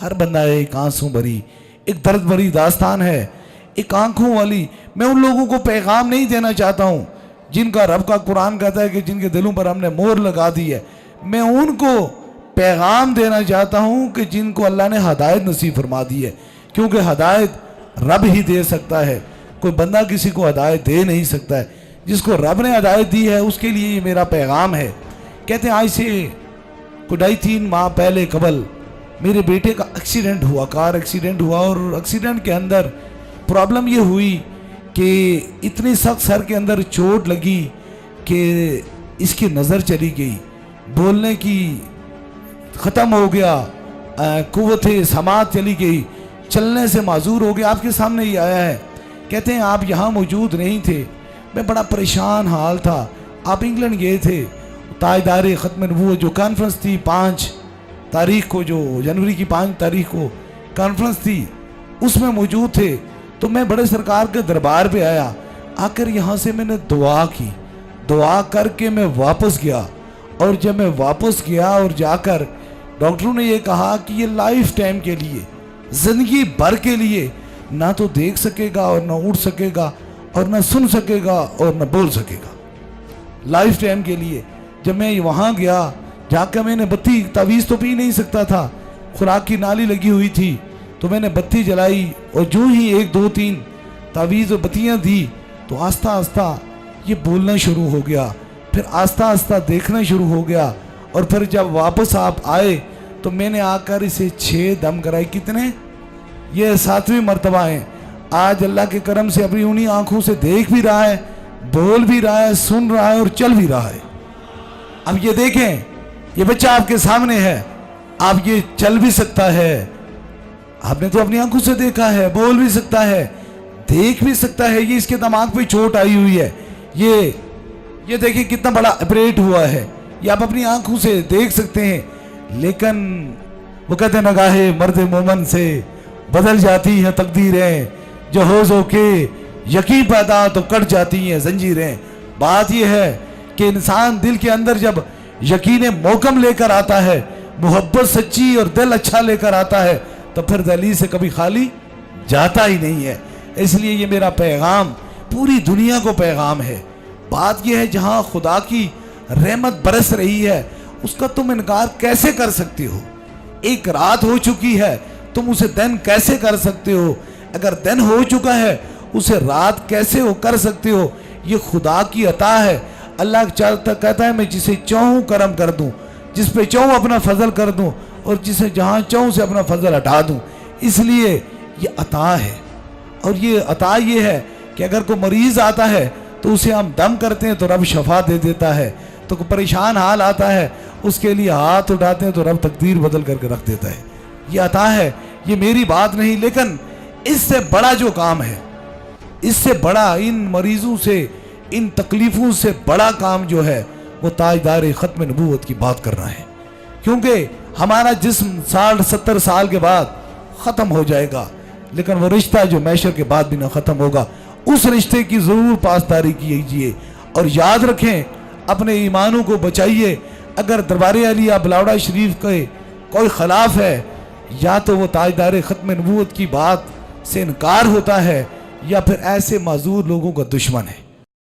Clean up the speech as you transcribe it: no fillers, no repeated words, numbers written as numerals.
ہر بندہ ہے ایک آنسوں بھری، ایک درد بھری داستان ہے، ایک آنکھوں والی۔ میں ان لوگوں کو پیغام نہیں دینا چاہتا ہوں جن کا رب کا قرآن کہتا ہے کہ جن کے دلوں پر ہم نے مہر لگا دی ہے۔ میں ان کو پیغام دینا چاہتا ہوں کہ جن کو اللہ نے ہدایت نصیب فرما دی ہے، کیونکہ ہدایت رب ہی دے سکتا ہے، کوئی بندہ کسی کو ہدایت دے نہیں سکتا ہے۔ جس کو رب نے ہدایت دی ہے اس کے لیے یہ میرا پیغام ہے۔ کہتے ہیں آج سے کوئی 2.5-3 ماہ پہلے قبل میرے بیٹے کا ایکسیڈنٹ ہوا، کار ایکسیڈنٹ ہوا، اور ایکسیڈنٹ کے اندر پرابلم یہ ہوئی کہ اتنی سخت سر کے اندر چوٹ لگی کہ اس کی نظر چلی گئی، بولنے کی ختم ہو گیا، قوت سماعت چلی گئی، چلنے سے معذور ہو گیا۔ آپ کے سامنے یہ آیا ہے۔ کہتے ہیں آپ یہاں موجود نہیں تھے، میں بڑا پریشان حال تھا۔ آپ انگلینڈ گئے تھے، تاجدار ختم نبوت جو کانفرنس تھی 5 تاریخ کو، جو جنوری کی 5 تاریخ کو کانفرنس تھی، اس میں موجود تھے۔ تو میں بڑے سرکار کے دربار پہ آیا، آ کر یہاں سے میں نے دعا کی، دعا کر کے میں واپس گیا۔ اور جب میں واپس گیا اور جا کر ڈاکٹروں نے یہ کہا کہ یہ لائف ٹائم کے لیے، زندگی بھر کے لیے نہ تو دیکھ سکے گا اور نہ اٹھ سکے گا اور نہ سن سکے گا اور نہ بول سکے گا، لائف ٹائم کے لیے۔ جب میں وہاں گیا، جا کے میں نے بتی، تعویذ تو پی نہیں سکتا تھا، خوراک کی نالی لگی ہوئی تھی، تو میں نے بتی جلائی اور جو ہی 1 2 3 تعویذ اور بتیاں دی تو آہستہ آہستہ یہ بولنا شروع ہو گیا، پھر آہستہ آہستہ دیکھنا شروع ہو گیا۔ اور پھر جب واپس آپ آئے تو میں نے آ کر اسے 6 دم کرائے۔ کتنے؟ یہ 7ویں مرتبہ ہیں۔ آج اللہ کے کرم سے اپنی انہی آنکھوں سے دیکھ بھی رہا ہے، بول بھی رہا ہے، سن رہا ہے اور چل بھی رہا ہے۔ اب یہ دیکھیں، یہ بچہ آپ کے سامنے ہے، آپ یہ چل بھی سکتا ہے، آپ نے تو اپنی آنکھوں سے دیکھا ہے، بول بھی سکتا ہے، دیکھ بھی سکتا ہے۔ یہ اس کے دماغ پہ چوٹ آئی ہوئی ہے، یہ دیکھیں کتنا بڑا اپریٹ ہوا ہے، یہ آپ اپنی آنکھوں سے دیکھ سکتے ہیں۔ لیکن وہ کہتے ہیں نگاہ مرد مومن سے بدل جاتی ہیں تقدیریں، جو ہوزوں کے یقین پیدا تو کٹ جاتی ہیں زنجیریں۔ بات یہ ہے کہ انسان دل کے اندر جب یقین محکم لے کر آتا ہے، محبت سچی اور دل اچھا لے کر آتا ہے، تو پھر دہلیز سے کبھی خالی جاتا ہی نہیں ہے۔ اس لیے یہ میرا پیغام پوری دنیا کو پیغام ہے۔ بات یہ ہے جہاں خدا کی رحمت برس رہی ہے اس کا تم انکار کیسے کر سکتے ہو؟ ایک رات ہو چکی ہے، تم اسے دن کیسے کر سکتے ہو؟ اگر دن ہو چکا ہے اسے رات کیسے کر سکتے ہو؟ یہ خدا کی عطا ہے۔ اللہ کہتا ہے میں جسے چاہوں کرم کر دوں، جس پہ چاہوں اپنا فضل کر دوں، اور جسے جہاں چاہوں سے اپنا فضل ہٹا دوں۔ اس لیے یہ عطا ہے، اور یہ عطا یہ ہے کہ اگر کوئی مریض آتا ہے تو اسے ہم دم کرتے ہیں تو رب شفا دے دیتا ہے، تو کوئی پریشان حال آتا ہے اس کے لیے ہاتھ اٹھاتے ہیں تو رب تقدیر بدل کر کے رکھ دیتا ہے۔ یہ عطا ہے، یہ میری بات نہیں، لیکن اس سے بڑا جو کام ہے، اس سے بڑا، ان مریضوں سے، ان تکلیفوں سے بڑا کام جو ہے وہ تاجدار ختم نبوت کی بات کرنا ہے۔ کیونکہ ہمارا جسم 60-70 سال کے بعد ختم ہو جائے گا، لیکن وہ رشتہ جو محشر کے بعد بھی نہ ختم ہوگا، اس رشتے کی ضرور پاسداری کیجیے۔ اور یاد رکھیں، اپنے ایمانوں کو بچائیے۔ اگر دربار عالیہ بلاوڑا شریف کے کوئی خلاف ہے، یا تو وہ تاجدار ختم نبوت کی بات سے انکار ہوتا ہے، یا پھر ایسے معذور لوگوں کا دشمن ہے۔